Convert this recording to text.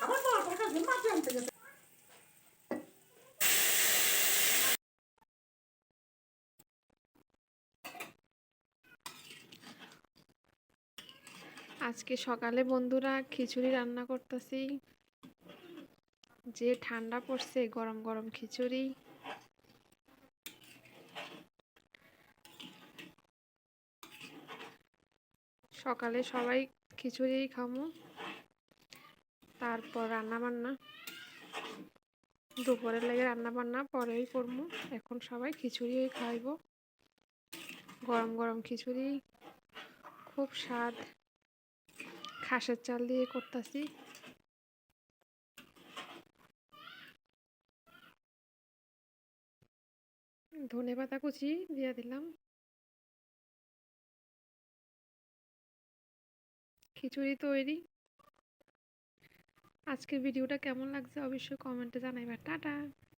আমার বাবার কাছে মাছ আনতে গেছে। আজকে সকালে বন্ধুরা খিচুড়ি রান্না করতেছি। যে ঠান্ডা পড়ছে, গরম গরম খিচুড়ি। সকালে সবাই খিচুড়ি খামু, তারপর রান্না বান্না দুপুরের লাগে রান্না বান্না পরেই করবো। এখন সবাই খিচুড়ি খাইব। গরম গরম খিচুড়ি, খুব স্বাদ। খাসের চাল দিয়ে করতেছি। ধনেপাতা কুচি দিয়ে দিলাম। খিচুড়ি তৈরি। আজকের ভিডিওটা কেমন লাগছে অবশ্যই কমেন্টে জানাইবা। টাটা।